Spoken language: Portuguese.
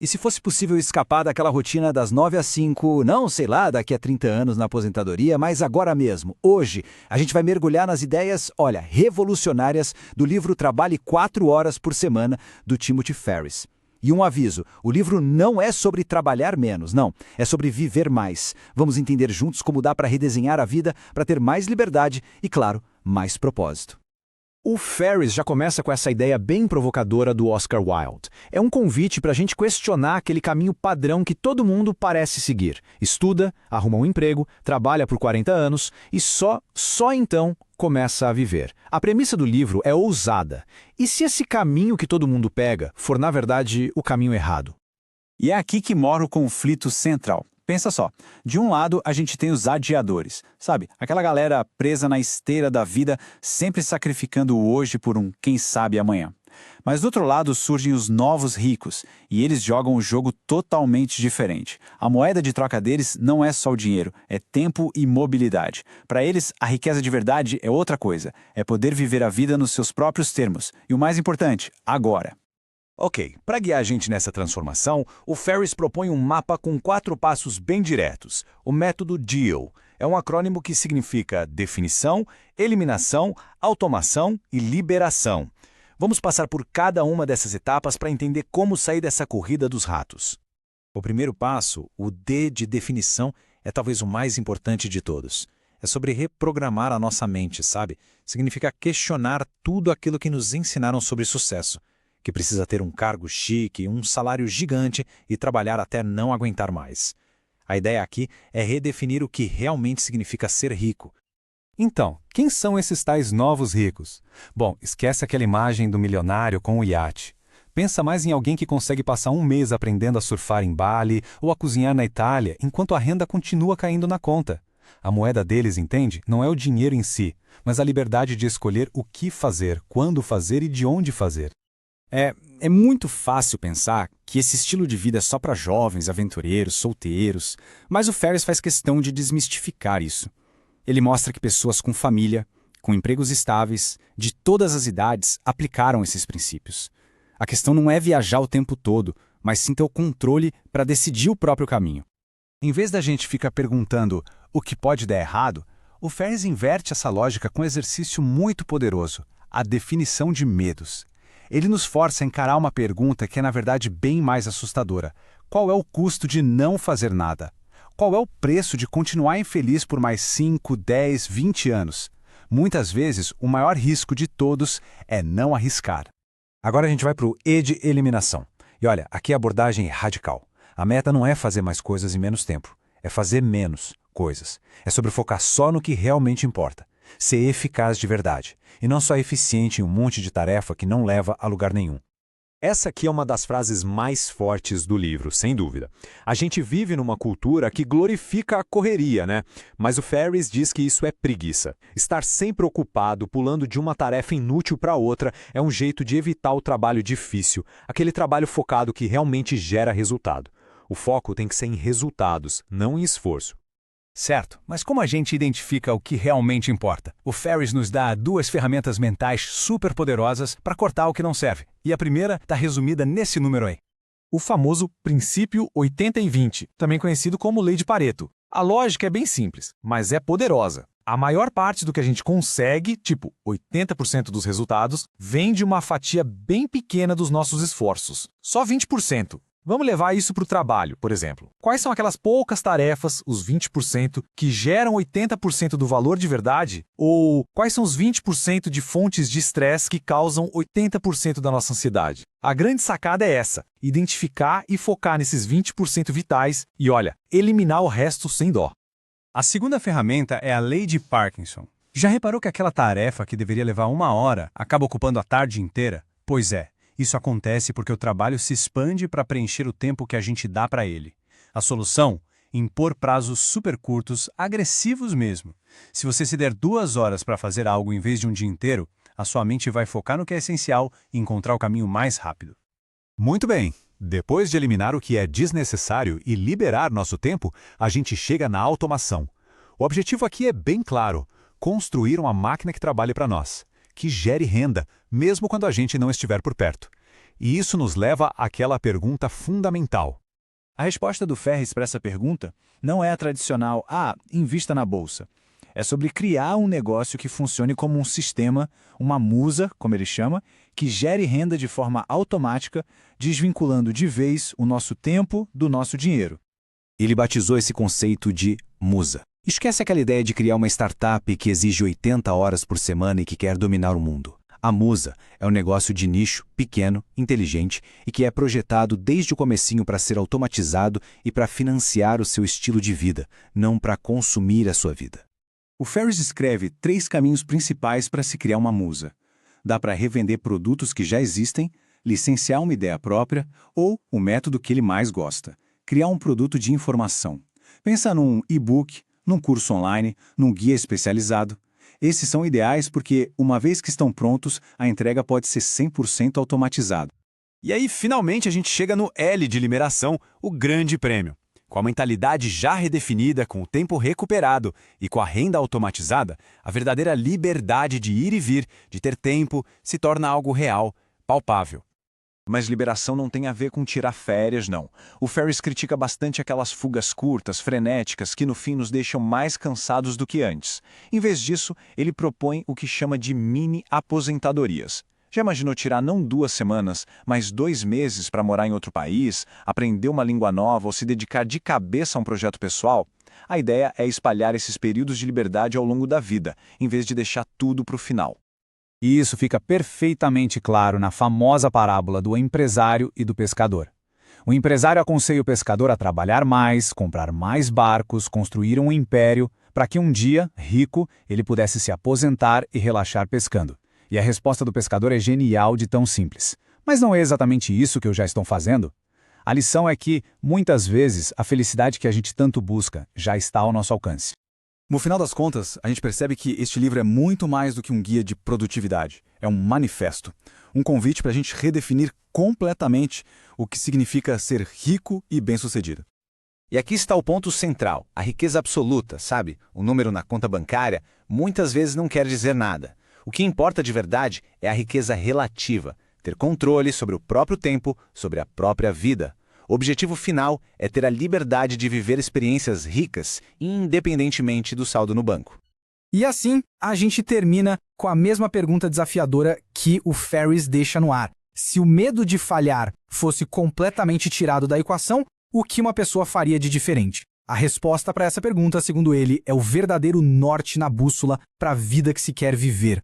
E se fosse possível escapar daquela rotina das 9 às 5, não, sei lá, daqui a 30 anos na aposentadoria, mas agora mesmo, hoje, a gente vai mergulhar nas ideias, olha, revolucionárias do livro Trabalhe 4 horas por semana, do Timothy Ferriss. E um aviso, o livro não é sobre trabalhar menos, não, é sobre viver mais. Vamos entender juntos como dá para redesenhar a vida, para ter mais liberdade e, claro, mais propósito. O Ferriss já começa com essa ideia bem provocadora do Oscar Wilde. É um convite para a gente questionar aquele caminho padrão que todo mundo parece seguir. Estuda, arruma um emprego, trabalha por 40 anos e só então começa a viver. A premissa do livro é ousada. E se esse caminho que todo mundo pega for, na verdade, o caminho errado? E é aqui que mora o conflito central. Pensa só, de um lado a gente tem os adiadores, sabe? Aquela galera presa na esteira da vida, sempre sacrificando o hoje por um quem sabe amanhã. Mas do outro lado surgem os novos ricos, e eles jogam um jogo totalmente diferente. A moeda de troca deles não é só o dinheiro, é tempo e mobilidade. Para eles, a riqueza de verdade é outra coisa, é poder viver a vida nos seus próprios termos. E o mais importante, agora. Ok, para guiar a gente nessa transformação, o Ferriss propõe um mapa com 4 passos bem diretos. O método DEAL é um acrônimo que significa definição, eliminação, automação e liberação. Vamos passar por cada uma dessas etapas para entender como sair dessa corrida dos ratos. O primeiro passo, o D de definição, é talvez o mais importante de todos. É sobre reprogramar a nossa mente, sabe? Significa questionar tudo aquilo que nos ensinaram sobre sucesso. Que precisa ter um cargo chique, um salário gigante e trabalhar até não aguentar mais. A ideia aqui é redefinir o que realmente significa ser rico. Então, quem são esses tais novos ricos? Bom, esquece aquela imagem do milionário com o iate. Pensa mais em alguém que consegue passar um mês aprendendo a surfar em Bali ou a cozinhar na Itália, enquanto a renda continua caindo na conta. A moeda deles, entende? Não é o dinheiro em si, mas a liberdade de escolher o que fazer, quando fazer e de onde fazer. É muito fácil pensar que esse estilo de vida é só para jovens, aventureiros, solteiros, mas o Ferriss faz questão de desmistificar isso. Ele mostra que pessoas com família, com empregos estáveis, de todas as idades, aplicaram esses princípios. A questão não é viajar o tempo todo, mas sim ter o controle para decidir o próprio caminho. Em vez da gente ficar perguntando o que pode dar errado, o Ferriss inverte essa lógica com um exercício muito poderoso, a definição de medos. Ele nos força a encarar uma pergunta que é, na verdade, bem mais assustadora. Qual é o custo de não fazer nada? Qual é o preço de continuar infeliz por mais 5, 10, 20 anos? Muitas vezes, o maior risco de todos é não arriscar. Agora a gente vai para o E de eliminação. E olha, aqui a abordagem é radical. A meta não é fazer mais coisas em menos tempo, é fazer menos coisas. É sobre focar só no que realmente importa. Ser eficaz de verdade, e não só eficiente em um monte de tarefa que não leva a lugar nenhum. Essa aqui é uma das frases mais fortes do livro, sem dúvida. A gente vive numa cultura que glorifica a correria, né? Mas o Ferriss diz que isso é preguiça. Estar sempre ocupado, pulando de uma tarefa inútil para outra, é um jeito de evitar o trabalho difícil, aquele trabalho focado que realmente gera resultado. O foco tem que ser em resultados, não em esforço. Certo, mas como a gente identifica o que realmente importa? O Ferriss nos dá 2 ferramentas mentais super poderosas para cortar o que não serve. E a primeira está resumida nesse número aí. O famoso princípio 80 e 20, também conhecido como lei de Pareto. A lógica é bem simples, mas é poderosa. A maior parte do que a gente consegue, tipo 80% dos resultados, vem de uma fatia bem pequena dos nossos esforços. Só 20%. Vamos levar isso para o trabalho, por exemplo. Quais são aquelas poucas tarefas, os 20%, que geram 80% do valor de verdade? Ou quais são os 20% de fontes de estresse que causam 80% da nossa ansiedade? A grande sacada é essa, identificar e focar nesses 20% vitais e, olha, eliminar o resto sem dó. A segunda ferramenta é a lei de Parkinson. Já reparou que aquela tarefa que deveria levar 1 hora acaba ocupando a tarde inteira? Pois é. Isso acontece porque o trabalho se expande para preencher o tempo que a gente dá para ele. A solução? Impor prazos super curtos, agressivos mesmo. Se você se der 2 horas para fazer algo em vez de um dia inteiro, a sua mente vai focar no que é essencial e encontrar o caminho mais rápido. Muito bem! Depois de eliminar o que é desnecessário e liberar nosso tempo, a gente chega na automação. O objetivo aqui é bem claro: construir uma máquina que trabalhe para nós, que gere renda, mesmo quando a gente não estiver por perto. E isso nos leva àquela pergunta fundamental. A resposta do Ferris para essa pergunta não é a tradicional, invista na bolsa. É sobre criar um negócio que funcione como um sistema, uma musa, como ele chama, que gere renda de forma automática, desvinculando de vez o nosso tempo do nosso dinheiro. Ele batizou esse conceito de musa. Esquece aquela ideia de criar uma startup que exige 80 horas por semana e que quer dominar o mundo. A musa é um negócio de nicho, pequeno, inteligente e que é projetado desde o comecinho para ser automatizado e para financiar o seu estilo de vida, não para consumir a sua vida. O Ferris escreve 3 caminhos principais para se criar uma musa. Dá para revender produtos que já existem, licenciar uma ideia própria ou o método que ele mais gosta, criar um produto de informação. Pensa num e-book, num curso online, num guia especializado. Esses são ideais porque, uma vez que estão prontos, a entrega pode ser 100% automatizada. E aí, finalmente, a gente chega no L de liberação, o grande prêmio. Com a mentalidade já redefinida, com o tempo recuperado e com a renda automatizada, a verdadeira liberdade de ir e vir, de ter tempo, se torna algo real, palpável. Mas liberação não tem a ver com tirar férias, não. O Ferris critica bastante aquelas fugas curtas, frenéticas, que no fim nos deixam mais cansados do que antes. Em vez disso, ele propõe o que chama de mini-aposentadorias. Já imaginou tirar não 2 semanas, mas 2 meses para morar em outro país, aprender uma língua nova ou se dedicar de cabeça a um projeto pessoal? A ideia é espalhar esses períodos de liberdade ao longo da vida, em vez de deixar tudo para o final. E isso fica perfeitamente claro na famosa parábola do empresário e do pescador. O empresário aconselha o pescador a trabalhar mais, comprar mais barcos, construir um império, para que um dia, rico, ele pudesse se aposentar e relaxar pescando. E a resposta do pescador é genial de tão simples. Mas não é exatamente isso que eu já estou fazendo? A lição é que, muitas vezes, a felicidade que a gente tanto busca já está ao nosso alcance. No final das contas, a gente percebe que este livro é muito mais do que um guia de produtividade. É um manifesto. Um convite para a gente redefinir completamente o que significa ser rico e bem-sucedido. E aqui está o ponto central, a riqueza absoluta, sabe? O número na conta bancária muitas vezes não quer dizer nada. O que importa de verdade é a riqueza relativa, ter controle sobre o próprio tempo, sobre a própria vida. O objetivo final é ter a liberdade de viver experiências ricas, independentemente do saldo no banco. E assim, a gente termina com a mesma pergunta desafiadora que o Ferris deixa no ar. Se o medo de falhar fosse completamente tirado da equação, o que uma pessoa faria de diferente? A resposta para essa pergunta, segundo ele, é o verdadeiro norte na bússola para a vida que se quer viver.